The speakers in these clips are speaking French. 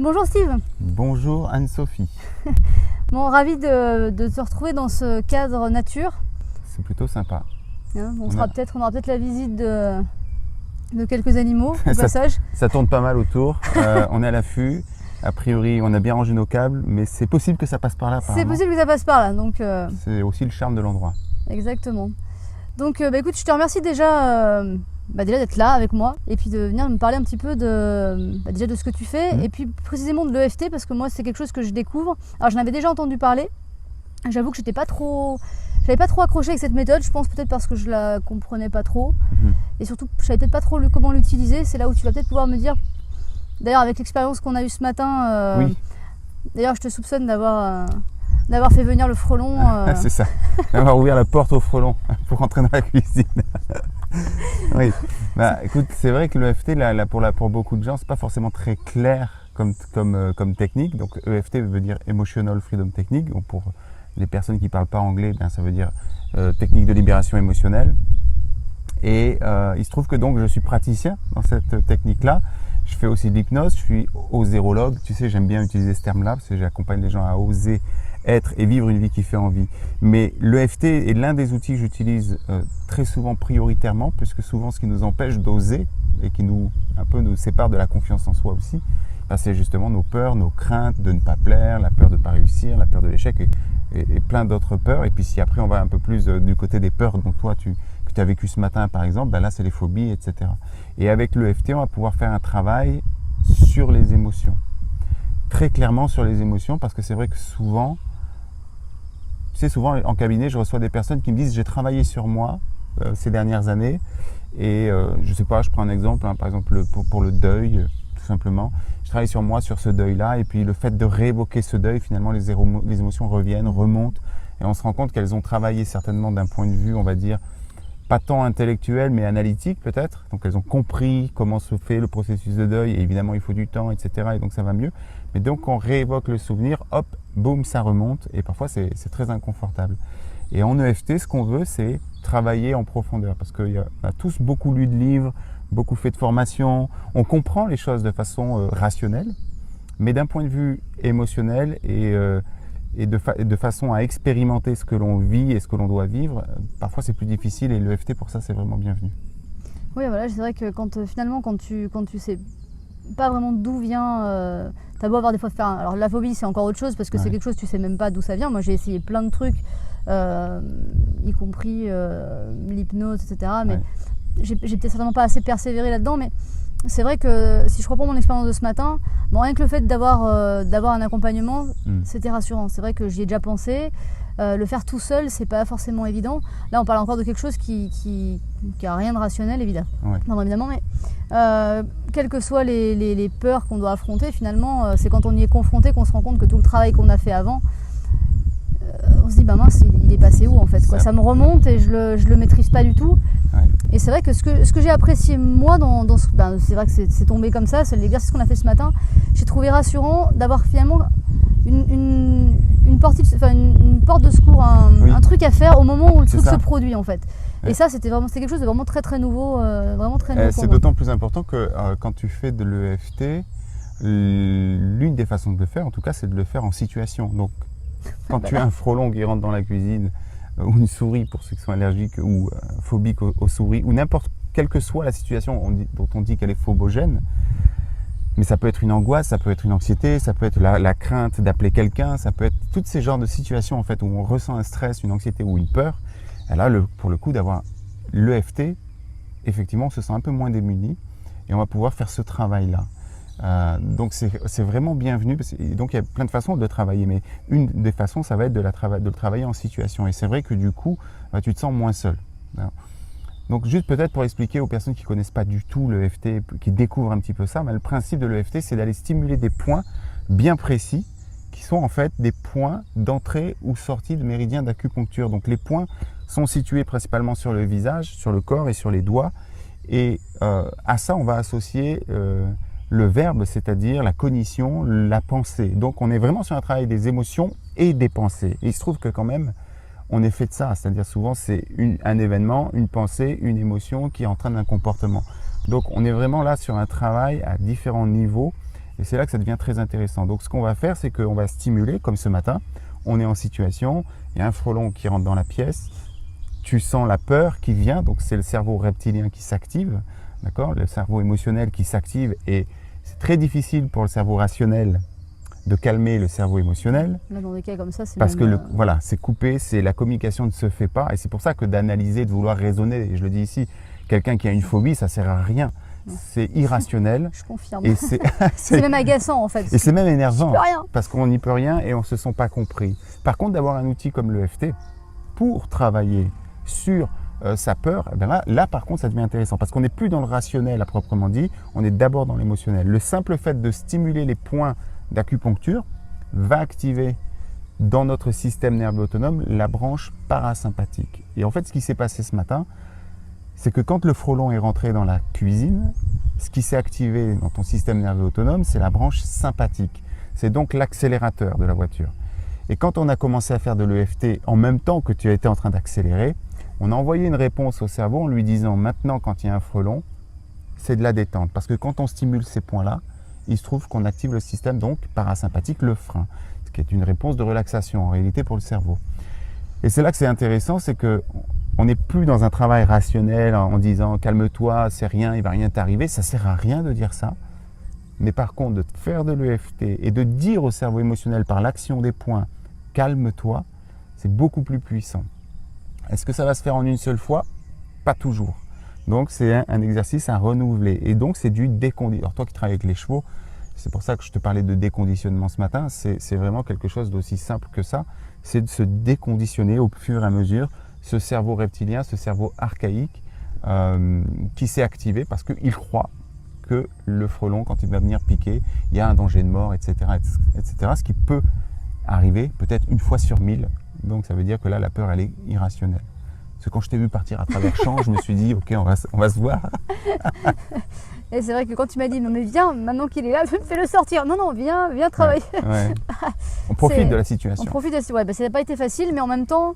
Bonjour Steve. Bonjour Anne-Sophie. Bon, ravi de te retrouver dans ce cadre nature. C'est plutôt sympa. On aura peut-être la visite de quelques animaux au passage. Ça tourne pas mal autour. On est à l'affût. A priori, on a bien rangé nos câbles, mais c'est possible que ça passe par là. C'est possible que ça passe par là. Donc, c'est aussi le charme de l'endroit. Exactement. Donc, écoute, je te remercie déjà d'être là avec moi et puis de venir me parler un petit peu déjà de ce que tu fais et puis précisément de l'EFT parce que moi, c'est quelque chose que je découvre. Alors, j'en avais déjà entendu parler. J'avoue que j'avais pas trop accroché avec cette méthode. Je pense peut-être parce que je la comprenais pas trop et surtout, je savais peut-être pas trop comment l'utiliser. C'est là où tu vas peut-être pouvoir me dire. D'ailleurs, avec l'expérience qu'on a eue ce matin, oui. D'ailleurs, je te soupçonne d'avoir fait venir le frelon. C'est ça, d'avoir ouvert la porte au frelon pour entrer dans la cuisine. Oui, écoute, c'est vrai que l'EFT, pour beaucoup de gens, c'est pas forcément très clair comme technique. Donc, EFT veut dire Emotional Freedom Technique. Donc, pour les personnes qui ne parlent pas anglais, ça veut dire technique de libération émotionnelle. Et il se trouve que donc je suis praticien dans cette technique-là. Je fais aussi de l'hypnose, je suis osérologue. Tu sais, j'aime bien utiliser ce terme-là parce que j'accompagne les gens à oser être et vivre une vie qui fait envie. Mais l'EFT est l'un des outils que j'utilise très souvent prioritairement, puisque souvent ce qui nous empêche d'oser et qui nous sépare de la confiance en soi aussi, c'est justement nos peurs, nos craintes de ne pas plaire, la peur de ne pas réussir, la peur de l'échec et plein d'autres peurs. Et puis si après on va un peu plus du côté des peurs dont toi que tu as vécu ce matin par exemple, là c'est les phobies, etc. Et avec l'EFT, on va pouvoir faire un travail sur les émotions. Très clairement sur les émotions, parce que c'est vrai que souvent en cabinet, je reçois des personnes qui me disent « j'ai travaillé sur moi ces dernières années » et je sais pas, je prends un exemple, par exemple pour le deuil, tout simplement. Je travaille sur moi, sur ce deuil-là, et puis le fait de réévoquer ce deuil, finalement les émotions reviennent, remontent, et on se rend compte qu'elles ont travaillé certainement d'un point de vue, on va dire, pas tant intellectuel, mais analytique peut-être. Donc elles ont compris comment se fait le processus de deuil, et évidemment il faut du temps, etc. Et donc ça va mieux. Mais donc on réévoque le souvenir, hop, boum, ça remonte, et parfois c'est très inconfortable. Et en EFT, ce qu'on veut, c'est travailler en profondeur, parce qu'on a tous beaucoup lu de livres, beaucoup fait de formations, on comprend les choses de façon rationnelle, mais d'un point de vue émotionnel et de façon à expérimenter ce que l'on vit et ce que l'on doit vivre, parfois c'est plus difficile et l'EFT pour ça c'est vraiment bienvenu. Oui, voilà, c'est vrai que quand tu sais pas vraiment d'où vient, t'as beau avoir des fois faire. Alors la phobie c'est encore autre chose parce que c'est quelque chose tu sais même pas d'où ça vient. Moi j'ai essayé plein de trucs, y compris l'hypnose, etc. Mais j'ai peut-être certainement pas assez persévéré là-dedans, mais c'est vrai que si je reprends mon expérience de ce matin, rien que le fait d'avoir un accompagnement, c'était rassurant. C'est vrai que j'y ai déjà pensé. Le faire tout seul, c'est pas forcément évident. Là, on parle encore de quelque chose qui a rien de rationnel, évidemment. Non, évidemment, mais quelles que soient les peurs qu'on doit affronter, finalement, c'est quand on y est confronté qu'on se rend compte que tout le travail qu'on a fait avant, on se dit, mince, il est passé où en fait quoi. Ça me remonte et je le maîtrise pas du tout. Et c'est vrai que ce que j'ai apprécié moi c'est vrai que c'est tombé comme ça, c'est l'exercice qu'on a fait ce matin. J'ai trouvé rassurant d'avoir finalement une porte de secours, un truc à faire au moment où le truc se produit en fait. Et ça c'était quelque chose de vraiment très très nouveau, vraiment très nouveau. C'est d'autant plus important que quand tu fais de l'EFT, l'une des façons de le faire, en tout cas, c'est de le faire en situation. Donc quand tu as un frelon qui rentre dans la cuisine, ou une souris pour ceux qui sont allergiques ou phobiques aux souris, ou n'importe quelle que soit la situation dont on dit qu'elle est phobogène, mais ça peut être une angoisse, ça peut être une anxiété, ça peut être la crainte d'appeler quelqu'un, ça peut être tous ces genres de situations en fait, où on ressent un stress, une anxiété ou une peur. Et là, pour le coup d'avoir l'EFT, effectivement on se sent un peu moins démuni et on va pouvoir faire ce travail-là. Donc c'est vraiment bienvenu, donc il y a plein de façons de le travailler, mais une des façons ça va être de le travailler en situation, et c'est vrai que du coup tu te sens moins seul. Donc juste peut-être pour expliquer aux personnes qui ne connaissent pas du tout l'EFT, qui découvrent un petit peu ça, le principe de l'EFT c'est d'aller stimuler des points bien précis qui sont en fait des points d'entrée ou sortie de méridien d'acupuncture. Donc les points sont situés principalement sur le visage, sur le corps et sur les doigts, et à ça on va associer le verbe, c'est-à-dire la cognition, la pensée. Donc on est vraiment sur un travail des émotions et des pensées. Et il se trouve que quand même, on est fait de ça. C'est-à-dire souvent c'est un événement, une pensée, une émotion qui entraîne un comportement. Donc on est vraiment là sur un travail à différents niveaux Et c'est là que ça devient très intéressant. Donc ce qu'on va faire, c'est qu'on va stimuler, comme ce matin, on est en situation, il y a un frelon qui rentre dans la pièce, tu sens la peur qui vient, donc c'est le cerveau reptilien qui s'active, d'accord, le cerveau émotionnel qui s'active, et c'est très difficile pour le cerveau rationnel de calmer le cerveau émotionnel. Là, dans des cas comme ça, c'est parce même, que voilà, c'est coupé, la communication ne se fait pas, et c'est pour ça que d'analyser, de vouloir raisonner, et je le dis ici, quelqu'un qui a une phobie, ça sert à rien. C'est irrationnel. Je confirme. Et c'est même agaçant en fait. Et c'est même énervant. Rien. Parce qu'on n'y peut rien et on ne se sent pas compris. Par contre, d'avoir un outil comme l'EFT pour travailler sur sa peur, eh bien là, par contre, ça devient intéressant. Parce qu'on n'est plus dans le rationnel à proprement dit, on est d'abord dans l'émotionnel. Le simple fait de stimuler les points d'acupuncture va activer dans notre système nerveux autonome la branche parasympathique. Et en fait, ce qui s'est passé ce matin, c'est que quand le frelon est rentré dans la cuisine, ce qui s'est activé dans ton système nerveux autonome, c'est la branche sympathique. C'est donc l'accélérateur de la voiture. Et quand on a commencé à faire de l'EFT en même temps que tu étais en train d'accélérer, on a envoyé une réponse au cerveau en lui disant maintenant quand il y a un frelon, c'est de la détente. Parce que quand on stimule ces points-là, il se trouve qu'on active le système donc parasympathique, le frein, ce qui est une réponse de relaxation en réalité pour le cerveau. Et c'est là que c'est intéressant, c'est que on n'est plus dans un travail rationnel en disant calme-toi, c'est rien, il ne va rien t'arriver. Ça ne sert à rien de dire ça. Mais par contre, de faire de l'EFT et de dire au cerveau émotionnel par l'action des points calme-toi, c'est beaucoup plus puissant. Est-ce que ça va se faire en une seule fois? Pas toujours. Donc c'est un exercice à renouveler. Et donc c'est du déconditionnement. Alors toi qui travailles avec les chevaux, c'est pour ça que je te parlais de déconditionnement ce matin. C'est vraiment quelque chose d'aussi simple que ça. C'est de se déconditionner au fur et à mesure ce cerveau reptilien, ce cerveau archaïque qui s'est activé parce qu'il croit que le frelon, quand il va venir piquer, il y a un danger de mort, etc. etc. Ce qui peut arriver peut-être une fois sur 1000. Donc ça veut dire que là, la peur, elle est irrationnelle. Parce que quand je t'ai vu partir à travers champs, je me suis dit, ok, on va se voir. Et c'est vrai que quand tu m'as dit, non mais viens, maintenant qu'il est là, fais-le sortir. Non, non, viens travailler. Ouais. On profite de la situation. On profite de la situation. Ouais, ça n'a pas été facile, mais en même temps,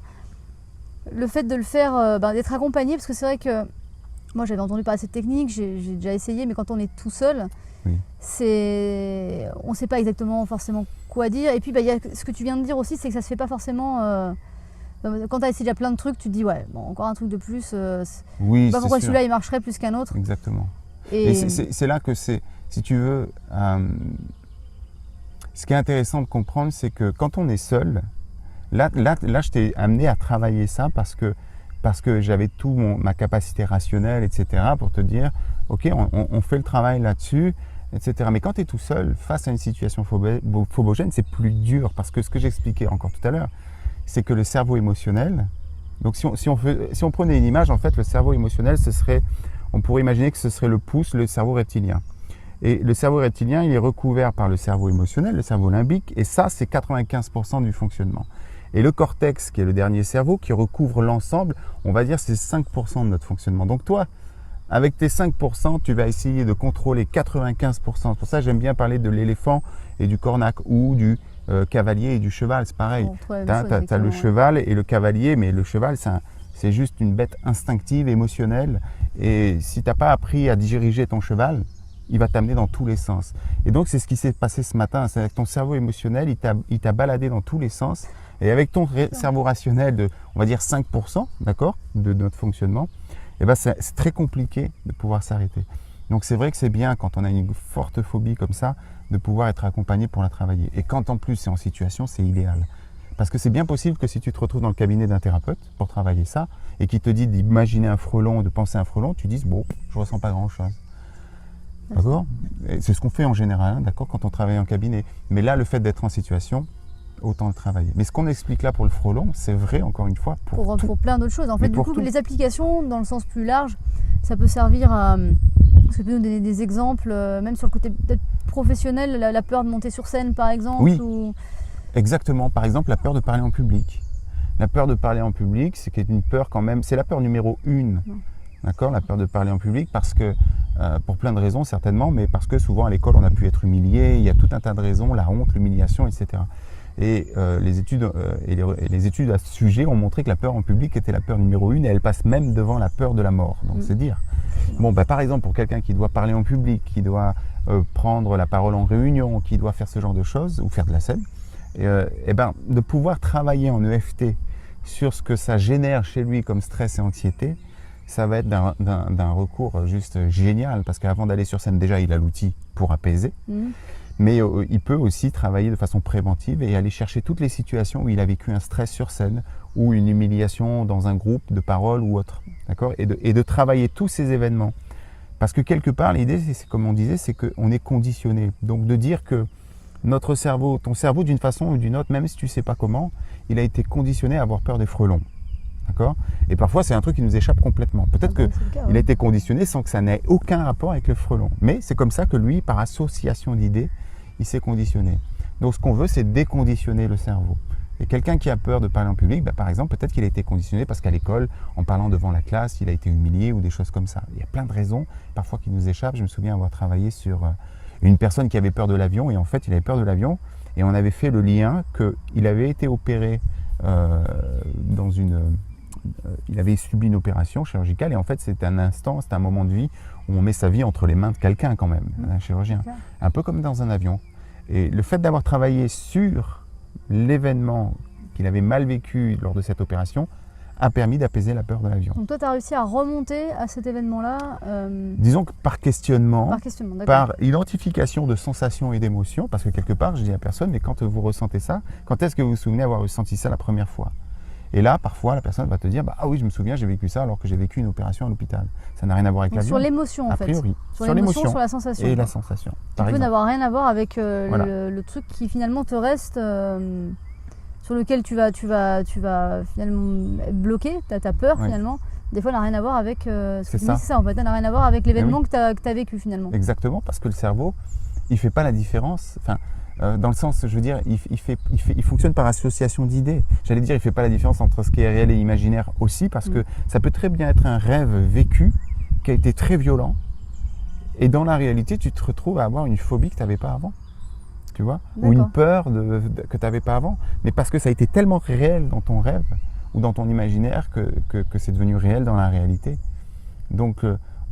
le fait de le faire, d'être accompagné, parce que c'est vrai que moi j'avais entendu parler de cette technique, j'ai déjà essayé, mais quand on est tout seul, oui. On ne sait pas exactement forcément quoi dire. Et puis y a ce que tu viens de dire aussi, c'est que ça se fait pas forcément. Quand tu as essayé déjà plein de trucs, tu te dis ouais, bon, encore un truc de plus. Oui, pas pourquoi celui-là il marcherait plus qu'un autre. Exactement. Et c'est là que si tu veux, ce qui est intéressant de comprendre, c'est que quand on est seul, là je t'ai amené à travailler ça parce que j'avais ma capacité rationnelle, etc., pour te dire, ok, on fait le travail là-dessus, etc. Mais quand tu es tout seul, face à une situation phobogène, c'est plus dur, parce que ce que j'expliquais encore tout à l'heure, c'est que le cerveau émotionnel, donc si on prenait une image, en fait, le cerveau émotionnel, on pourrait imaginer que ce serait le pouce, le cerveau reptilien. Et le cerveau reptilien, il est recouvert par le cerveau émotionnel, le cerveau limbique, et ça, c'est 95% du fonctionnement. Et le cortex, qui est le dernier cerveau, qui recouvre l'ensemble, on va dire c'est 5% de notre fonctionnement. Donc toi, avec tes 5%, tu vas essayer de contrôler 95%. C'est pour ça que j'aime bien parler de l'éléphant et du cornac, ou du cavalier et du cheval, c'est pareil. Tu as le cheval et le cavalier, mais le cheval, c'est juste une bête instinctive, émotionnelle. Et si tu n'as pas appris à diriger ton cheval, il va t'amener dans tous les sens. Et donc, c'est ce qui s'est passé ce matin. C'est avec ton cerveau émotionnel, il t'a baladé dans tous les sens. Et avec ton cerveau rationnel de, on va dire, 5%, d'accord, de notre fonctionnement, eh ben c'est très compliqué de pouvoir s'arrêter. Donc, c'est vrai que c'est bien, quand on a une forte phobie comme ça, de pouvoir être accompagné pour la travailler. Et quand en plus c'est en situation, c'est idéal. Parce que c'est bien possible que si tu te retrouves dans le cabinet d'un thérapeute pour travailler ça, et qu'il te dit d'imaginer un frelon, de penser à un frelon, tu dises, bon, je ressens pas grand-chose. D'accord? C'est ce qu'on fait en général, hein, d'accord, quand on travaille en cabinet. Mais là, le fait d'être en situation, autant le travailler. Mais ce qu'on explique là pour le frelon, c'est vrai, encore une fois, pour plein d'autres choses. En fait, du coup, les applications, dans le sens plus large, ça peut servir à... Est-ce que tu peux nous donner des exemples, même sur le côté peut-être professionnel, la peur de monter sur scène, par exemple? Oui, exactement. Par exemple, la peur de parler en public. La peur de parler en public, c'est une peur quand même, c'est la peur numéro 1. D'accord, la peur de parler en public, parce que, pour plein de raisons certainement, mais parce que souvent à l'école on a pu être humilié, il y a tout un tas de raisons, la honte, l'humiliation, etc. Et les études à ce sujet ont montré que la peur en public était la peur numéro 1, et elle passe même devant la peur de la mort, donc c'est dire. Bon, par exemple, pour quelqu'un qui doit parler en public, qui doit prendre la parole en réunion, qui doit faire ce genre de choses, ou faire de la scène, de pouvoir travailler en EFT sur ce que ça génère chez lui comme stress et anxiété, ça va être d'un recours juste génial, parce qu'avant d'aller sur scène, déjà, il a l'outil pour apaiser, mais il peut aussi travailler de façon préventive et aller chercher toutes les situations où il a vécu un stress sur scène ou une humiliation dans un groupe de parole ou autre, d'accord, et de travailler tous ces événements. Parce que quelque part, l'idée, c'est comme on disait, c'est qu'on est conditionné. Donc de dire que notre cerveau, ton cerveau d'une façon ou d'une autre, même si tu ne sais pas comment, il a été conditionné à avoir peur des frelons. D'accord ? Et parfois, c'est un truc qui nous échappe complètement. Peut-être qu'il a été conditionné sans que ça n'ait aucun rapport avec le frelon. Mais c'est comme ça que lui, par association d'idées, il s'est conditionné. Donc ce qu'on veut, c'est déconditionner le cerveau. Et quelqu'un qui a peur de parler en public, par exemple, peut-être qu'il a été conditionné parce qu'à l'école, en parlant devant la classe, il a été humilié ou des choses comme ça. Il y a plein de raisons, parfois qui nous échappent. Je me souviens avoir travaillé sur une personne qui avait peur de l'avion, et en fait, il avait peur de l'avion, et on avait fait le lien qu'il avait été opéré il avait subi une opération chirurgicale, et en fait, c'est un instant, c'est un moment de vie où on met sa vie entre les mains de quelqu'un quand même, un chirurgien. Un peu comme dans un avion. Et le fait d'avoir travaillé sur l'événement qu'il avait mal vécu lors de cette opération a permis d'apaiser la peur de l'avion. Donc toi, tu as réussi à remonter à cet événement-là Disons que par questionnement, par identification de sensations et d'émotions, parce que quelque part, je dis à personne, mais quand vous ressentez ça, quand est-ce que vous vous souvenez avoir ressenti ça la première fois ? Et là, parfois, la personne va te dire, ah oui, je me souviens, j'ai vécu ça alors que j'ai vécu une opération à l'hôpital. Ça n'a rien à voir avec l'avion. Sur l'émotion, en fait. A priori. Sur l'émotion, sur la sensation. Et la sensation. Ça peut n'avoir rien à voir avec le truc qui finalement te reste, sur lequel tu vas finalement être bloqué, tu as peur finalement. Des fois, ça n'a rien à voir avec c'est ça en fait, ça n'a rien à voir avec l'événement que tu as vécu finalement. Exactement, parce que le cerveau, il ne fait pas la différence. Enfin, dans le sens, je veux dire, il fonctionne par association d'idées. J'allais dire, il ne fait pas la différence entre ce qui est réel et imaginaire aussi, parce que ça peut très bien être un rêve vécu qui a été très violent, et dans la réalité, tu te retrouves à avoir une phobie que tu n'avais pas avant, tu vois, ou une peur que tu n'avais pas avant, mais parce que ça a été tellement réel dans ton rêve ou dans ton imaginaire que c'est devenu réel dans la réalité. Donc,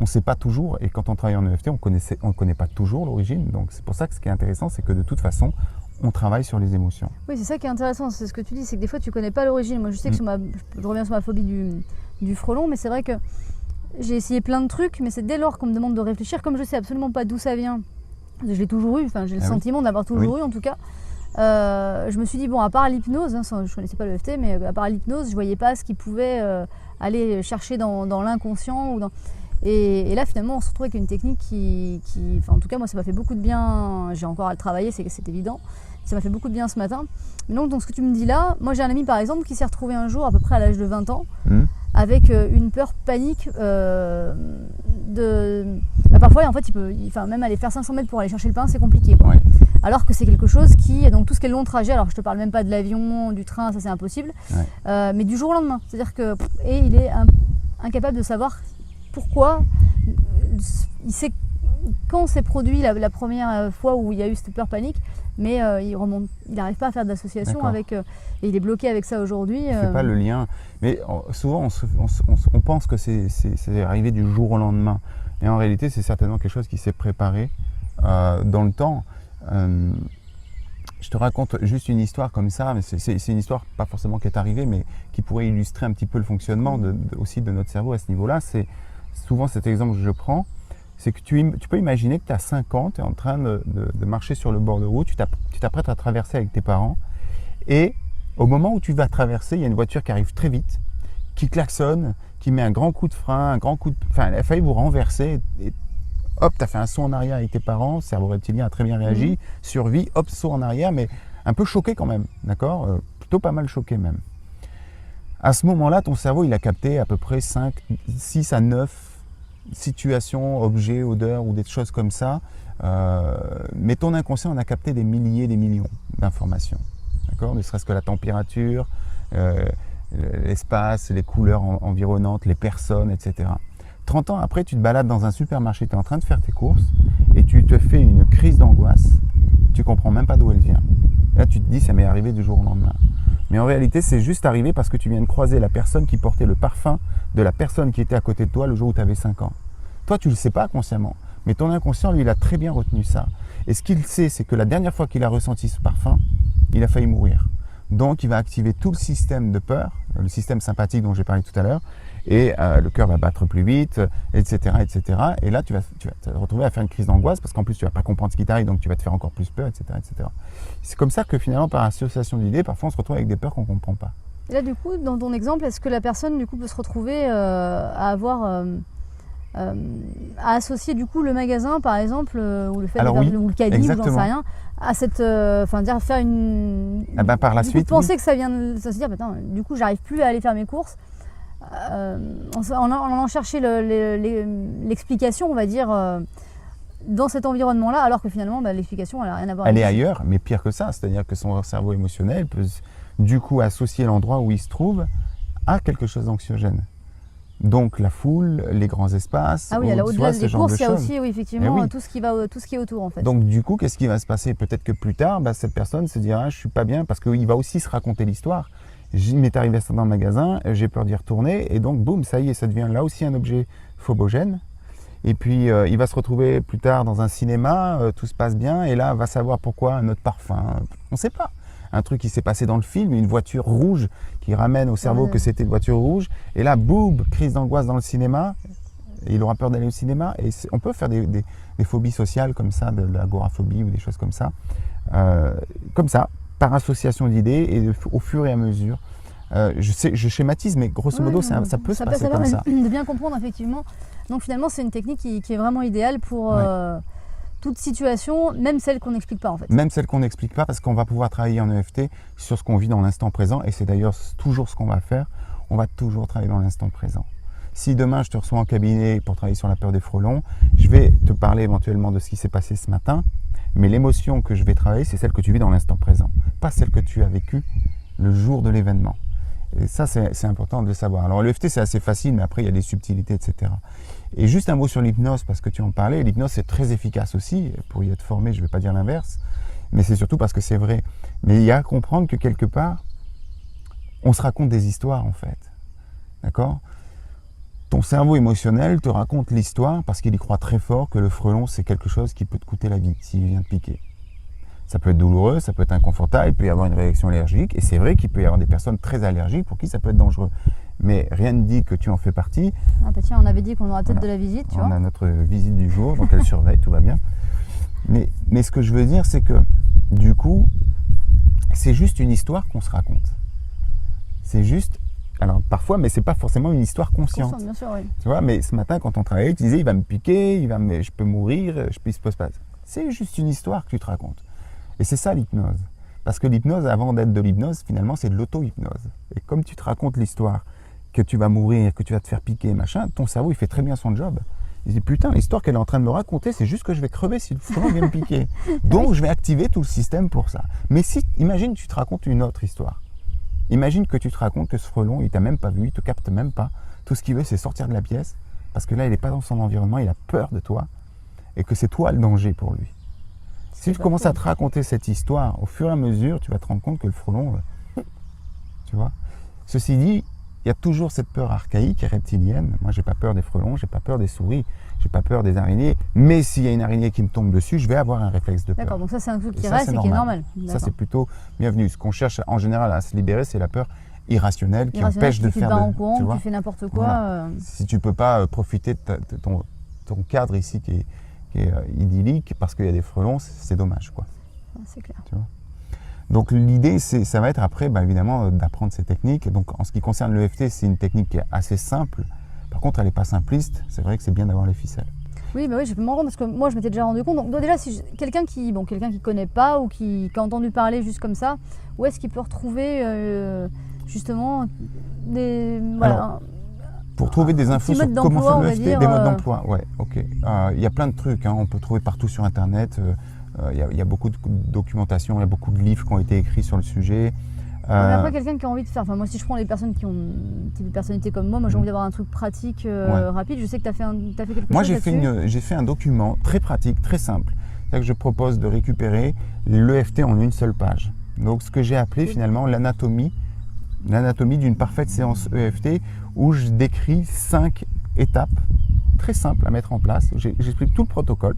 on ne sait pas toujours, et quand on travaille en EFT, on ne connaît pas toujours l'origine. Donc c'est pour ça que ce qui est intéressant, c'est que de toute façon, on travaille sur les émotions. Oui, c'est ça qui est intéressant, c'est ce que tu dis, c'est que des fois tu ne connais pas l'origine. Moi je sais que je reviens sur ma phobie du frelon, mais c'est vrai que j'ai essayé plein de trucs, mais c'est dès lors qu'on me demande de réfléchir, comme je ne sais absolument pas d'où ça vient, je l'ai toujours eu, enfin j'ai le sentiment d'avoir toujours eu en tout cas. Je me suis dit, bon, à part l'hypnose, je ne connaissais pas l'EFT, mais à part l'hypnose, je ne voyais pas ce qui pouvait aller chercher dans l'inconscient ou dans... Et là, finalement, on se retrouve avec une technique qui enfin, en tout cas, moi, ça m'a fait beaucoup de bien. J'ai encore à le travailler, c'est évident. Ça m'a fait beaucoup de bien ce matin. Mais donc, ce que tu me dis là, moi, j'ai un ami, par exemple, qui s'est retrouvé un jour, à peu près à l'âge de 20 ans, avec une peur panique parfois, en fait, même aller faire 500 mètres pour aller chercher le pain, c'est compliqué, quoi. Ouais. Alors que c'est quelque chose donc tout ce qui est long trajet, alors je te parle même pas de l'avion, du train, ça c'est impossible, mais du jour au lendemain. C'est-à-dire que, et il est incapable de savoir pourquoi, il sait quand s'est produit la première fois où il y a eu cette peur panique, mais il n'arrive pas à faire d'association avec, et il est bloqué avec ça aujourd'hui. Il ne fait pas le lien, mais souvent on pense que c'est arrivé du jour au lendemain, et en réalité c'est certainement quelque chose qui s'est préparé dans le temps. Je te raconte juste une histoire comme ça, mais c'est une histoire pas forcément qui est arrivée, mais qui pourrait illustrer un petit peu le fonctionnement aussi de notre cerveau à ce niveau-là. C'est souvent cet exemple que je prends, c'est que tu peux imaginer que tu as 5 ans, tu es en train de marcher sur le bord de route, tu t'apprêtes à traverser avec tes parents, et au moment où tu vas traverser, il y a une voiture qui arrive très vite, qui klaxonne, qui met un grand coup de frein, elle a failli vous renverser, et hop, tu as fait un saut en arrière avec tes parents, le cerveau reptilien a très bien réagi, survie, hop, saut en arrière, mais un peu choqué quand même, d'accord, plutôt pas mal choqué même. À ce moment-là, ton cerveau, il a capté à peu près 6 à 9 situations, objets, odeurs ou des choses comme ça, mais ton inconscient en a capté des milliers, des millions d'informations, d'accord, ne serait-ce que la température, l'espace, les couleurs environnantes, les personnes, etc. 30 ans après, tu te balades dans un supermarché, tu es en train de faire tes courses et tu te fais une crise d'angoisse. Tu comprends même pas d'où elle vient. Et là, tu te dis, ça m'est arrivé du jour au lendemain. Mais en réalité, c'est juste arrivé parce que tu viens de croiser la personne qui portait le parfum de la personne qui était à côté de toi le jour où tu avais 5 ans. Toi, tu ne le sais pas consciemment. Mais ton inconscient, lui, il a très bien retenu ça. Et ce qu'il sait, c'est que la dernière fois qu'il a ressenti ce parfum, il a failli mourir. Donc, il va activer tout le système de peur, le système sympathique dont j'ai parlé tout à l'heure, et le cœur va battre plus vite, etc., etc. Et là, tu vas te retrouver à faire une crise d'angoisse parce qu'en plus, tu ne vas pas comprendre ce qui t'arrive, donc tu vas te faire encore plus peur, etc., etc. C'est comme ça que finalement, par association d'idées, parfois, on se retrouve avec des peurs qu'on ne comprend pas. Et là, du coup, dans ton exemple, est-ce que la personne, du coup, peut se retrouver à avoir... à associer du coup le magasin par exemple ou le fait ou le caddie ou j'en sais rien à cette faire une par la suite penser que ça vient de se dire du coup j'arrive plus à aller faire mes courses en allant chercher l'explication on va dire dans cet environnement là alors que finalement l'explication elle a rien à voir elle est ailleurs mais pire que ça, c'est à dire que son cerveau émotionnel peut du coup associer l'endroit où il se trouve à quelque chose d'anxiogène. Donc la foule, les grands espaces, au-delà des courses, il y a aussi effectivement tout ce qui est autour en fait. Donc du coup, qu'est-ce qui va se passer? Peut-être que plus tard, cette personne se dira je suis pas bien parce qu'il va aussi se raconter l'histoire. Il m'est arrivé ça dans le magasin, j'ai peur d'y retourner et donc boum, ça y est, ça devient là aussi un objet phobogène. Et puis il va se retrouver plus tard dans un cinéma, tout se passe bien et là va savoir pourquoi un autre parfum, on ne sait pas. Un truc qui s'est passé dans le film, une voiture rouge qui ramène au cerveau que c'était une voiture rouge. Et là, boum, crise d'angoisse dans le cinéma. Et il aura peur d'aller au cinéma. Et on peut faire des phobies sociales comme ça, de l'agoraphobie ou des choses comme ça. Comme ça, par association d'idées et au fur et à mesure. Je schématise, mais grosso modo, ça peut se passer comme ça. De bien comprendre, effectivement. Donc finalement, c'est une technique qui est vraiment idéale pour... toute situation, même celle qu'on n'explique pas en fait. Même celle qu'on n'explique pas parce qu'on va pouvoir travailler en EFT sur ce qu'on vit dans l'instant présent et c'est d'ailleurs toujours ce qu'on va faire. On va toujours travailler dans l'instant présent. Si demain je te reçois en cabinet pour travailler sur la peur des frelons, je vais te parler éventuellement de ce qui s'est passé ce matin, mais l'émotion que je vais travailler, c'est celle que tu vis dans l'instant présent, pas celle que tu as vécue le jour de l'événement. Et ça, c'est important de le savoir. Alors l'EFT, c'est assez facile, mais après, il y a des subtilités, etc. Et juste un mot sur l'hypnose, parce que tu en parlais. L'hypnose, c'est très efficace aussi. Pour y être formé, je ne vais pas dire l'inverse. Mais c'est surtout parce que c'est vrai. Mais il y a à comprendre que quelque part, on se raconte des histoires, en fait. D'accord ? Ton cerveau émotionnel te raconte l'histoire parce qu'il y croit très fort que le frelon, c'est quelque chose qui peut te coûter la vie s'il vient te piquer. Ça peut être douloureux, ça peut être inconfortable, il peut y avoir une réaction allergique. Et c'est vrai qu'il peut y avoir des personnes très allergiques pour qui ça peut être dangereux. Mais rien ne dit que tu en fais partie. Ah bah tiens, on avait dit qu'on aura peut-être de la visite, tu vois. On a notre visite du jour, donc elle surveille, tout va bien. Mais ce que je veux dire, c'est que du coup, c'est juste une histoire qu'on se raconte. C'est juste, alors parfois, mais c'est pas forcément une histoire consciente. Bien sûr, oui. Tu vois, mais ce matin, quand on travaillait, tu disais, il va me piquer, je peux mourir, il se pose pas. C'est juste une histoire que tu te racontes. Et c'est ça l'hypnose. Parce que l'hypnose, avant d'être de l'hypnose, finalement, c'est de l'auto-hypnose. Et comme tu te racontes l'histoire, que tu vas mourir, que tu vas te faire piquer, machin, ton cerveau, il fait très bien son job. Il dit, putain, l'histoire qu'elle est en train de me raconter, c'est juste que je vais crever si le frelon vient me piquer. Donc, je vais activer tout le système pour ça. Mais si, imagine, tu te racontes une autre histoire. Imagine que tu te racontes que ce frelon, il t'a même pas vu, il te capte même pas. Tout ce qu'il veut, c'est sortir de la pièce. Parce que là, il n'est pas dans son environnement, il a peur de toi. Et que c'est toi le danger pour lui. Si tu commences à te raconter cette histoire, au fur et à mesure, tu vas te rendre compte que le frelon, tu vois. Ceci dit, il y a toujours cette peur archaïque et reptilienne. Moi, j'ai pas peur des frelons, j'ai pas peur des souris, j'ai pas peur des araignées. Mais s'il y a une araignée qui me tombe dessus, je vais avoir un réflexe de peur. D'accord, donc ça, c'est un truc qui reste et qui est normal. Ça, c'est plutôt bienvenu. Ce qu'on cherche en général à se libérer, c'est la peur irrationnelle qui empêche de faire tu fais n'importe quoi. Voilà. Si tu peux pas profiter de ton cadre ici qui est idyllique parce qu'il y a des frelons, c'est dommage, quoi. C'est clair. Tu vois. Donc l'idée, ça va être après, évidemment, d'apprendre ces techniques. Donc en ce qui concerne l'EFT, c'est une technique qui est assez simple. Par contre, elle n'est pas simpliste. C'est vrai que c'est bien d'avoir les ficelles. Oui, oui, je peux m'en rendre parce que moi, je m'étais déjà rendu compte. Donc déjà, si quelqu'un qui connaît pas ou qui a entendu parler juste comme ça, où est-ce qu'il peut retrouver justement des pour trouver des infos sur comment faire l'EFT, des modes d'emploi, ouais, ok. Il y a plein de trucs, on peut trouver partout sur Internet. Il y a beaucoup de documentation, il y a beaucoup de livres qui ont été écrits sur le sujet. Mais après, quelqu'un qui a envie de faire, moi, si je prends les personnes qui ont des personnalités comme moi j'ai envie d'avoir un truc pratique, rapide. Je sais que tu as fait quelque chose. Moi, j'ai fait un document très pratique, très simple. C'est-à-dire que je propose de récupérer l'EFT en une seule page. Donc, ce que j'ai appelé finalement l'anatomie d'une parfaite séance EFT où je décris 5 étapes très simples à mettre en place. J'explique tout le protocole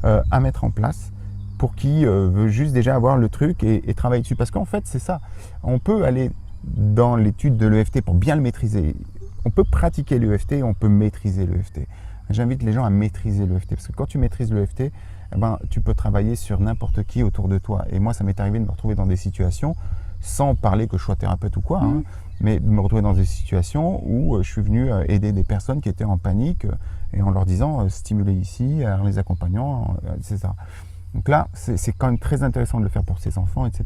à mettre en place pour qui veut juste déjà avoir le truc et travailler dessus. Parce qu'en fait, c'est ça. On peut aller dans l'étude de l'EFT pour bien le maîtriser. On peut pratiquer l'EFT et on peut maîtriser l'EFT. J'invite les gens à maîtriser l'EFT parce que quand tu maîtrises l'EFT, eh ben, tu peux travailler sur n'importe qui autour de toi. Et moi, ça m'est arrivé de me retrouver dans des situations, sans parler que je sois thérapeute ou quoi, hein, mais de me retrouver dans des situations où je suis venu aider des personnes qui étaient en panique et en leur disant stimuler ici, en les accompagnant, etc. Donc là, c'est quand même très intéressant de le faire pour ses enfants, etc.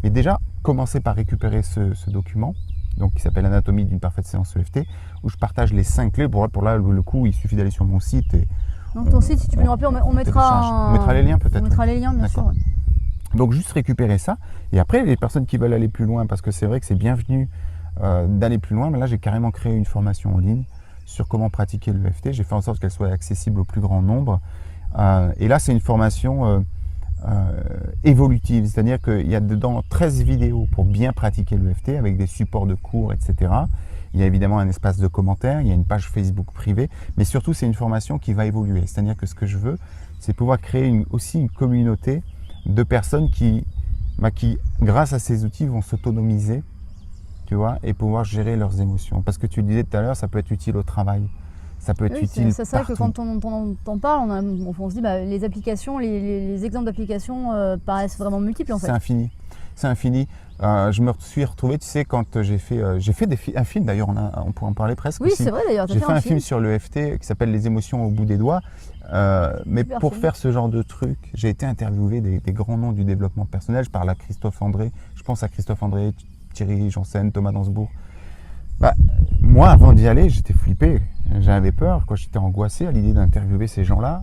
Mais déjà, commencez par récupérer ce document, donc qui s'appelle Anatomie d'une parfaite séance EFT, où je partage les 5 clés. Pour là, le coup, il suffit d'aller sur mon site. Et donc ton site, si tu peux nous rappeler, on mettra les liens peut-être. On mettra les liens, bien sûr. Ouais. Donc juste récupérer ça. Et après, les personnes qui veulent aller plus loin, parce que c'est vrai que c'est bienvenu d'aller plus loin, mais là, j'ai carrément créé une formation en ligne sur comment pratiquer l'EFT. J'ai fait en sorte qu'elle soit accessible au plus grand nombre. Et là, c'est une formation évolutive, c'est-à-dire qu'il y a dedans 13 vidéos pour bien pratiquer l'EFT avec des supports de cours, etc. Il y a évidemment un espace de commentaires, il y a une page Facebook privée, mais surtout c'est une formation qui va évoluer. C'est-à-dire que ce que je veux, c'est pouvoir créer aussi une communauté de personnes qui, grâce à ces outils, vont s'autonomiser, tu vois, et pouvoir gérer leurs émotions. Parce que tu le disais tout à l'heure, ça peut être utile au travail. Ça peut être utile c'est ça que quand on parle, on se dit les applications, les exemples d'applications paraissent vraiment multiples en fait. C'est infini. C'est infini. Je me suis retrouvé, tu sais, quand j'ai fait un film, d'ailleurs on pourrait en parler presque. Oui, aussi. c'est vrai d'ailleurs. J'ai fait un film sur l'EFT qui s'appelle Les émotions au bout des doigts. Mais super pour faire ce genre de truc, j'ai été interviewé des grands noms du développement personnel. Je parle à Christophe André, je pense à Christophe André, Thierry Janssen, Thomas Dansbourg. Moi, avant d'y aller, j'étais flippé. J'avais peur, j'étais angoissé à l'idée d'interviewer ces gens-là,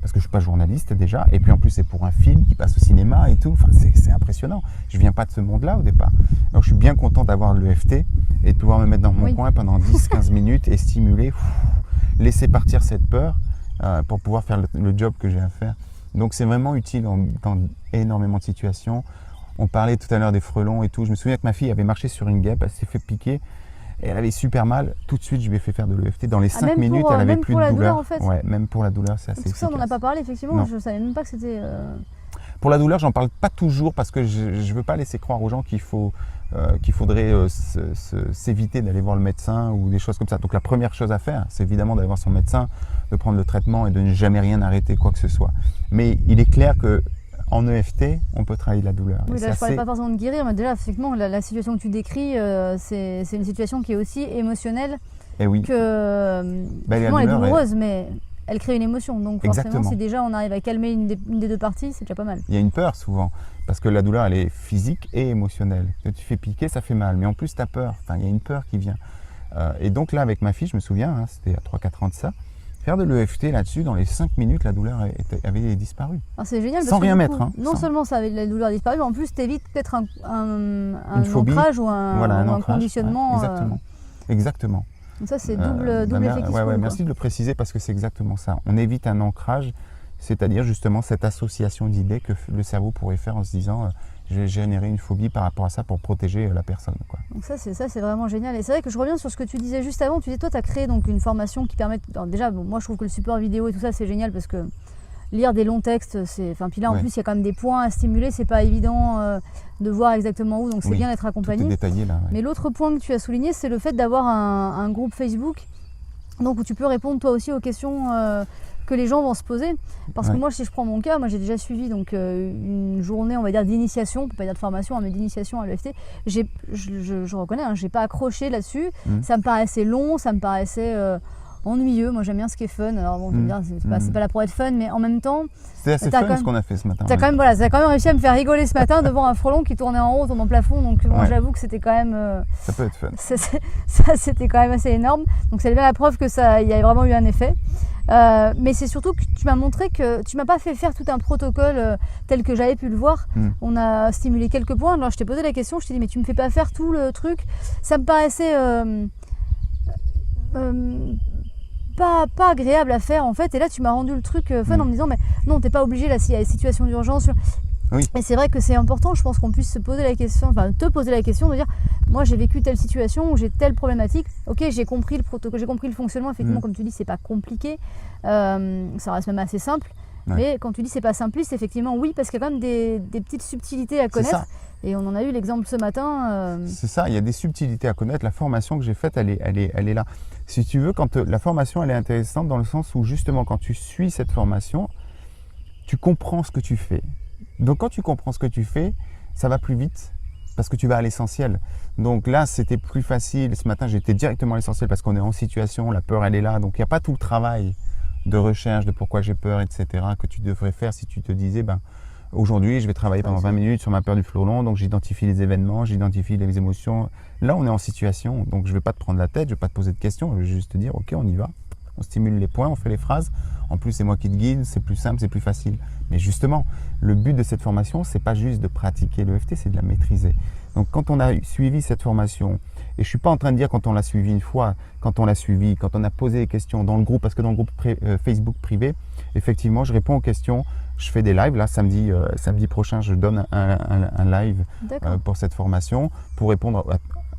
parce que je ne suis pas journaliste déjà, et puis en plus c'est pour un film qui passe au cinéma et tout, enfin, c'est impressionnant. Je ne viens pas de ce monde-là au départ. Donc je suis bien content d'avoir l'EFT et de pouvoir me mettre dans mon coin pendant 10-15 minutes et stimuler, laisser partir cette peur pour pouvoir faire le job que j'ai à faire. Donc c'est vraiment utile dans énormément de situations. On parlait tout à l'heure des frelons et tout. Je me souviens que ma fille avait marché sur une guêpe, elle s'est fait piquer. Et elle avait super mal. Tout de suite, je lui ai fait faire de l'EFT. Dans les 5 minutes, elle avait plus de douleur. En fait. Ouais, même pour la douleur, c'est assez efficace. Ça, on n'en a pas parlé, effectivement. Non. Je ne savais même pas que c'était... Pour la douleur, j'en parle pas toujours parce que je ne veux pas laisser croire aux gens qu'il faudrait s'éviter d'aller voir le médecin ou des choses comme ça. Donc la première chose à faire, c'est évidemment d'aller voir son médecin, de prendre le traitement et de ne jamais rien arrêter, quoi que ce soit. Mais il est clair que en EFT, on peut travailler la douleur. Oui, là, je ne parlais pas forcément de guérir, mais déjà, effectivement, la situation que tu décris, c'est une situation qui est aussi émotionnelle que elle est douloureuse, mais elle crée une émotion. Donc forcément, si déjà on arrive à calmer une des deux parties, c'est déjà pas mal. Il y a une peur souvent, parce que la douleur, elle est physique et émotionnelle. Quand tu fais piquer, ça fait mal, mais en plus, tu as peur. Enfin, il y a une peur qui vient. Et donc là, avec ma fille, je me souviens, c'était à 3-4 ans de ça, faire de l'EFT là-dessus, dans les 5 minutes, la douleur avait disparu. C'est génial. Sans rien mettre. Non seulement ça avait la douleur disparu, mais en plus, tu évites peut-être un ancrage ou un conditionnement. Ouais, exactement. Donc ça, c'est double effet qui se coule. Merci de le préciser parce que c'est exactement ça. On évite un ancrage, c'est-à-dire justement cette association d'idées que le cerveau pourrait faire en se disant je vais générer une phobie par rapport à ça pour protéger la personne. Donc ça, c'est vraiment génial. Et c'est vrai que je reviens sur ce que tu disais juste avant. Tu disais, toi, tu as créé donc une formation qui permet... Alors déjà, moi, je trouve que le support vidéo et tout ça, c'est génial parce que lire des longs textes, c'est... Enfin, puis là, en plus, il y a quand même des points à stimuler. C'est pas évident de voir exactement où. Donc, c'est bien d'être accompagné. Tout est détaillé, là. Mais l'autre point que tu as souligné, c'est le fait d'avoir un groupe Facebook donc, où tu peux répondre, toi aussi, aux questions... que les gens vont se poser. Parce que moi, si je prends mon cas, moi j'ai déjà suivi donc, une journée, on va dire, d'initiation, on ne peut pas dire de formation, mais d'initiation à l'EFT. Je reconnais, j'ai pas accroché là-dessus. Ça me paraissait long, ça me paraissait ennuyeux. Moi, j'aime bien ce qui est fun. Alors, bon, c'est pas là pour être fun, mais en même temps... C'est assez fun ce qu'on a fait ce matin. Ça a quand même réussi à me faire rigoler ce matin devant un frelon qui tournait en haut, dans mon plafond. Donc, moi, j'avoue que c'était quand même... ça peut être fun. Ça, c'était quand même assez énorme. Donc, c'est bien la preuve qu'il y a vraiment eu un effet. Mais c'est surtout que tu m'as montré que tu m'as pas fait faire tout un protocole tel que j'avais pu le voir. On a stimulé quelques points. Alors je t'ai posé la question, je t'ai dit mais tu me fais pas faire tout le truc. Ça me paraissait pas agréable à faire en fait. Et là tu m'as rendu le truc fun en me disant mais non t'es pas obligé là s'il y a des situations d'urgence. Oui. Et c'est vrai que c'est important, je pense qu'on puisse se poser la question, enfin te poser la question de dire, moi j'ai vécu telle situation ou j'ai telle problématique, ok j'ai compris le protocole, j'ai compris le fonctionnement, effectivement comme tu dis c'est pas compliqué, ça reste même assez simple, mais quand tu dis c'est pas simpliste, effectivement oui, parce qu'il y a quand même des petites subtilités à connaître, et on en a eu l'exemple ce matin. C'est ça, il y a des subtilités à connaître, la formation que j'ai faite elle est là. Si tu veux, la formation elle est intéressante dans le sens où justement quand tu suis cette formation, tu comprends ce que tu fais. Donc quand tu comprends ce que tu fais, ça va plus vite parce que tu vas à l'essentiel. Donc là, c'était plus facile. Ce matin, j'étais directement à l'essentiel parce qu'on est en situation, la peur, elle est là. Donc il n'y a pas tout le travail de recherche de pourquoi j'ai peur, etc. que tu devrais faire si tu te disais, aujourd'hui, je vais travailler pendant 20 minutes sur ma peur du frelon. Donc j'identifie les événements, j'identifie les émotions. Là, on est en situation. Donc je ne vais pas te prendre la tête, je ne vais pas te poser de questions. Je vais juste te dire, ok, on y va. On stimule les points, on fait les phrases. En plus, c'est moi qui te guide, c'est plus simple, c'est plus facile. Mais justement, le but de cette formation, c'est pas juste de pratiquer l'EFT, c'est de la maîtriser. Donc, quand on a suivi cette formation, et je suis pas en train de dire quand on l'a suivi une fois, quand on l'a suivi, quand on a posé des questions dans le groupe, parce que dans le groupe Facebook privé, effectivement, je réponds aux questions, je fais des lives. Là, samedi prochain, je donne un live pour cette formation, pour répondre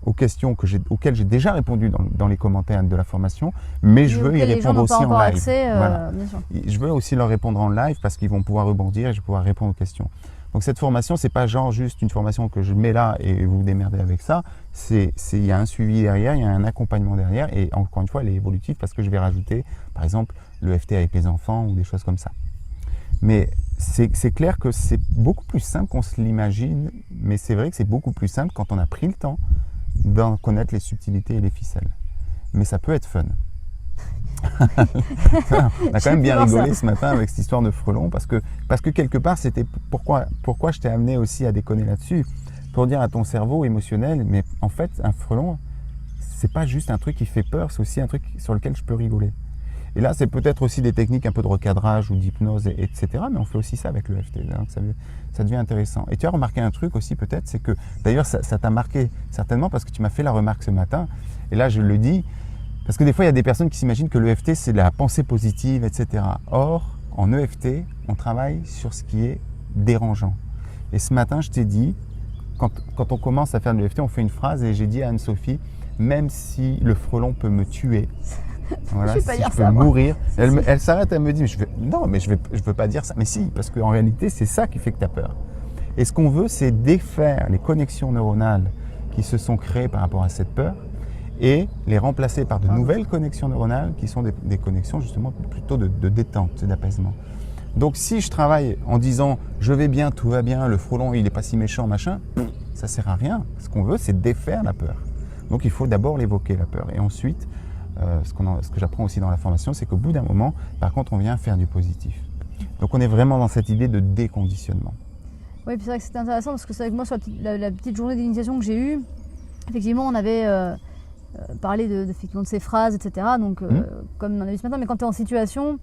aux questions auxquelles j'ai déjà répondu dans les commentaires de la formation, mais je veux y répondre aussi en live. Voilà. Bien sûr. Je veux aussi leur répondre en live parce qu'ils vont pouvoir rebondir et je vais pouvoir répondre aux questions. Donc cette formation, c'est pas genre juste une formation que je mets là et vous vous démerdez avec ça. Il y a un suivi derrière, il y a un accompagnement derrière et encore une fois, elle est évolutive parce que je vais rajouter, par exemple, l'EFT avec les enfants ou des choses comme ça. Mais c'est clair que c'est beaucoup plus simple qu'on se l'imagine, mais c'est vrai que c'est beaucoup plus simple quand on a pris le temps d'en connaître les subtilités et les ficelles. Mais ça peut être fun. On a quand même bien rigolé ce matin avec cette histoire de frelon parce que quelque part, c'était pourquoi je t'ai amené aussi à déconner là-dessus, pour dire à ton cerveau émotionnel, mais en fait, un frelon, c'est pas juste un truc qui fait peur, c'est aussi un truc sur lequel je peux rigoler. Et là, c'est peut-être aussi des techniques un peu de recadrage ou d'hypnose, etc. Mais on fait aussi ça avec l'EFT. Donc ça devient intéressant. Et tu as remarqué un truc aussi peut-être, c'est que d'ailleurs ça t'a marqué certainement parce que tu m'as fait la remarque ce matin. Et là, je le dis, parce que des fois, il y a des personnes qui s'imaginent que l'EFT, c'est de la pensée positive, etc. Or, en EFT, on travaille sur ce qui est dérangeant. Et ce matin, je t'ai dit, quand on commence à faire de l'EFT, on fait une phrase et j'ai dit à Anne-Sophie, même si le frelon peut me tuer, voilà, si je peux mourir. Elle s'arrête, elle me dit, je veux pas dire ça. Mais si, parce qu'en réalité, c'est ça qui fait que tu as peur. Et ce qu'on veut, c'est défaire les connexions neuronales qui se sont créées par rapport à cette peur et les remplacer par de nouvelles connexions neuronales qui sont des connexions justement plutôt de détente, d'apaisement. Donc si je travaille en disant, je vais bien, tout va bien, le frelon, il n'est pas si méchant, machin, ça sert à rien. Ce qu'on veut, c'est défaire la peur. Donc il faut d'abord l'évoquer, la peur. Et ensuite, ce que j'apprends aussi dans la formation, c'est qu'au bout d'un moment, par contre, on vient faire du positif. Donc on est vraiment dans cette idée de déconditionnement. Oui, puis c'est vrai que c'était intéressant parce que c'est vrai que moi, sur la petite journée d'initiation que j'ai eue, effectivement, on avait parlé de ces phrases, etc. Donc, comme on a vu ce matin, mais quand tu es en situation,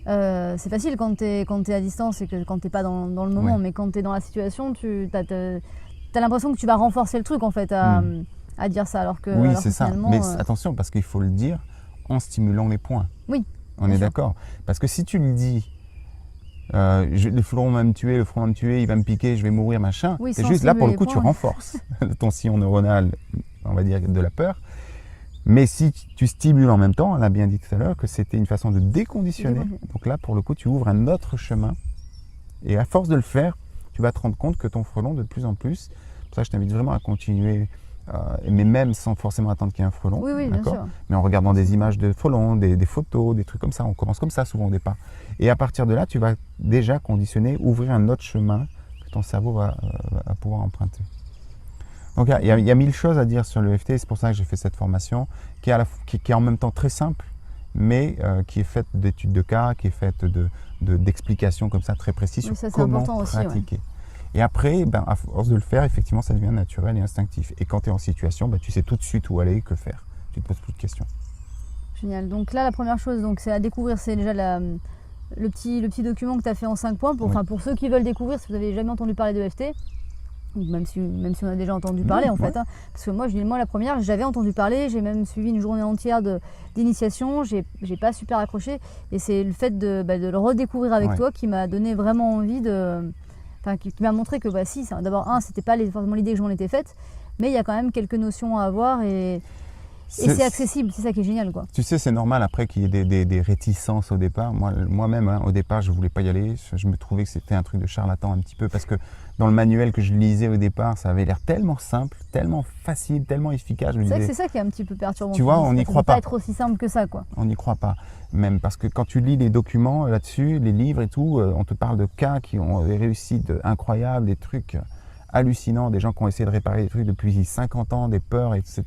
c'est facile quand tu es à distance et que quand tu n'es pas dans le moment, mais quand tu es dans la situation, tu as l'impression que tu vas renforcer le truc en fait à dire ça, alors que oui, c'est ça. Mais attention, parce qu'il faut le dire en stimulant les points. Oui. On est d'accord. Parce que si tu le dis, le frelon va me tuer, il va me piquer, je vais mourir, machin. Oui, c'est juste là pour le coup, tu renforces ton sillon neuronal, on va dire, de la peur. Mais si tu stimules en même temps, on a bien dit tout à l'heure que c'était une façon de déconditionner. Donc là, pour le coup, tu ouvres un autre chemin. Et à force de le faire, tu vas te rendre compte que ton frelon, de plus en plus, pour ça je t'invite vraiment à continuer. Mais même sans forcément attendre qu'il y ait un frelon, oui, bien sûr. Mais en regardant des images de frelons, des photos, des trucs comme ça, on commence comme ça souvent au départ. Et à partir de là, tu vas déjà conditionner, ouvrir un autre chemin que ton cerveau va pouvoir emprunter. Donc il y a 1000 choses à dire sur l'EFT, c'est pour ça que j'ai fait cette formation, qui est en même temps très simple, mais qui est faite d'études de cas, qui est faite d'explications comme ça très précises sur comment pratiquer. Aussi, Et après, à force de le faire, effectivement, ça devient naturel et instinctif. Et quand tu es en situation, tu sais tout de suite où aller, que faire. Tu ne te poses plus de questions. Génial. Donc là, la première chose, c'est à découvrir, c'est déjà le petit document que tu as fait en 5 points. Pour ceux qui veulent découvrir, si vous n'avez jamais entendu parler de EFT, même si on a déjà entendu parler en fait. Parce que moi, la première, j'avais entendu parler, j'ai même suivi une journée entière d'initiation, j'ai pas super accroché. Et c'est le fait de le redécouvrir avec toi qui m'a donné vraiment envie qui m'a montré que si, d'abord c'était pas forcément l'idée que je m'en étais faite, mais il y a quand même quelques notions à avoir et c'est accessible, c'est ça qui est génial, quoi. Tu sais, c'est normal après qu'il y ait des réticences au départ. Moi-même, au départ, je ne voulais pas y aller. Je me trouvais que c'était un truc de charlatan un petit peu parce que dans le manuel que je lisais au départ, ça avait l'air tellement simple, tellement facile, tellement efficace. C'est vrai que c'est ça qui est un petit peu perturbant. Tu vois, on n'y croit pas. Ça peut pas être aussi simple que ça, quoi. On n'y croit pas. Même parce que quand tu lis les documents là-dessus, les livres et tout, on te parle de cas qui ont des réussites incroyables, des trucs hallucinants, des gens qui ont essayé de réparer des trucs depuis 50 ans, des peurs, etc.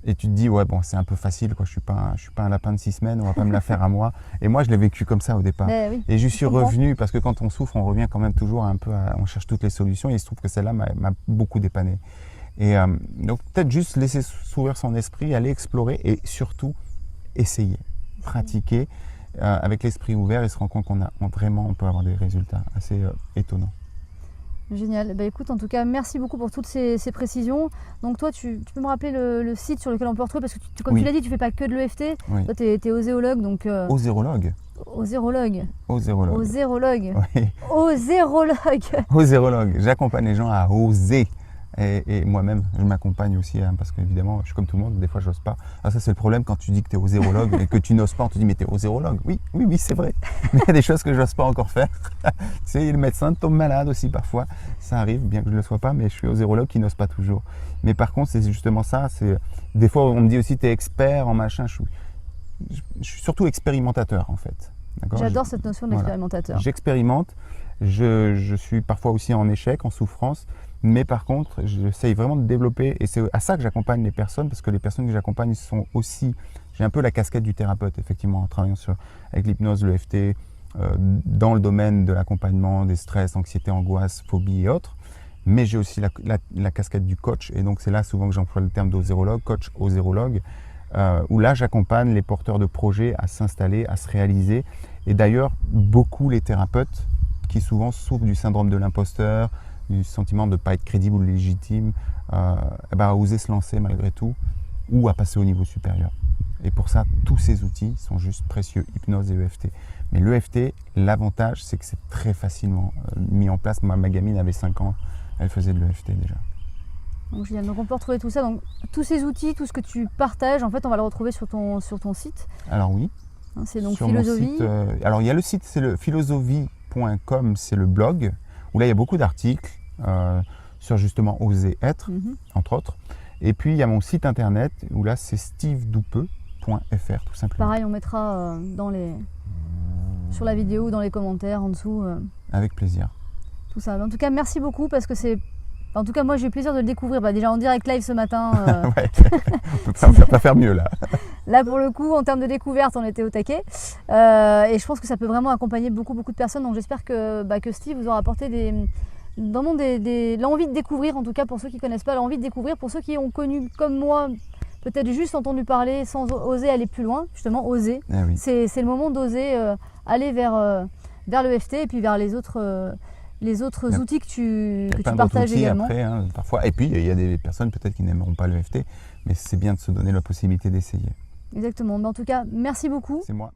Et tu te dis, ouais, bon, c'est un peu facile, quoi. Je suis pas un lapin de 6 semaines, on va pas me la faire à moi. Et moi, je l'ai vécu comme ça au départ. Oui, et je suis revenu, parce que quand on souffre, on revient quand même toujours un peu on cherche toutes les solutions. Et il se trouve que celle-là m'a beaucoup dépanné. Et donc, peut-être juste laisser s'ouvrir son esprit, aller explorer et surtout essayer, pratiquer avec l'esprit ouvert et se rendre compte on peut avoir des résultats assez étonnants. Génial. Écoute, en tout cas, merci beaucoup pour toutes ces précisions. Donc toi, tu peux me rappeler le site sur lequel on peut retrouver, parce que comme tu l'as dit, tu fais pas que de l'EFT. Oui. Toi, tu es oséologue. Donc, Osérologue. Osérologue. Osérologue. Osérologue. Oui. Osérologue. Osérologue. J'accompagne les gens à oser. Et moi-même, je m'accompagne aussi, parce qu'évidemment, je suis comme tout le monde, des fois, j'ose pas. Ah, ça, c'est le problème quand tu dis que tu es osérologue et que tu n'oses pas, on te dit, mais tu es osérologue. Oui, c'est vrai. Mais il y a des choses que je n'ose pas encore faire. Tu sais, le médecin tombe malade aussi parfois. Ça arrive, bien que je ne le sois pas, mais je suis osérologue qui n'ose pas toujours. Mais par contre, c'est justement ça. Des fois, on me dit aussi, tu es expert en machin. Je suis surtout expérimentateur, en fait. J'adore cette notion d'expérimentateur. Voilà. J'expérimente. Je suis parfois aussi en échec, en souffrance. Mais par contre, j'essaye vraiment de développer, et c'est à ça que j'accompagne les personnes, parce que les personnes que j'accompagne sont aussi, j'ai un peu la casquette du thérapeute, effectivement, en travaillant avec l'hypnose, l'EFT, dans le domaine de l'accompagnement des stress, anxiété, angoisse, phobie et autres. Mais j'ai aussi la casquette du coach, et donc c'est là souvent que j'emploie le terme d'osérologue, coach osérologue, où là j'accompagne les porteurs de projets à s'installer, à se réaliser. Et d'ailleurs, beaucoup les thérapeutes qui souvent souffrent du syndrome de l'imposteur, du sentiment de ne pas être crédible ou légitime, à oser se lancer malgré tout, ou à passer au niveau supérieur. Et pour ça, tous ces outils sont juste précieux, hypnose et EFT. Mais l'EFT, l'avantage, c'est que c'est très facilement mis en place. Ma gamine avait 5 ans, elle faisait de l'EFT déjà. Donc, génial. Donc on peut retrouver tout ça. Donc, tous ces outils, tout ce que tu partages, en fait, on va le retrouver sur ton site. Alors oui. C'est donc sur Philosophie. Mon site, alors il y a le site, c'est le philosophie.com, c'est le blog, où là il y a beaucoup d'articles sur justement oser être, entre autres. Et puis il y a mon site internet, où là c'est stevedoupeux.fr tout simplement. Pareil, on mettra sur la vidéo ou dans les commentaires en dessous. Avec plaisir. Tout ça. En tout cas, merci beaucoup, parce que c'est... En tout cas, moi j'ai eu plaisir de le découvrir. Déjà en direct live ce matin. Ouais, on ne peut pas faire mieux là. Là, pour le coup, en termes de découverte, on était au taquet. Et je pense que ça peut vraiment accompagner beaucoup de personnes. Donc j'espère que Steve vous aura apporté l'envie de découvrir, en tout cas pour ceux qui ne connaissent pas, l'envie de découvrir, pour ceux qui ont connu comme moi, peut-être juste entendu parler sans oser aller plus loin, justement oser. Ah oui. C'est le moment d'oser aller vers l'EFT et puis vers les autres outils que tu partages également. Après, parfois. Et puis il y a des personnes peut-être qui n'aimeront pas l'EFT, mais c'est bien de se donner la possibilité d'essayer. Exactement. Mais en tout cas, merci beaucoup. C'est moi.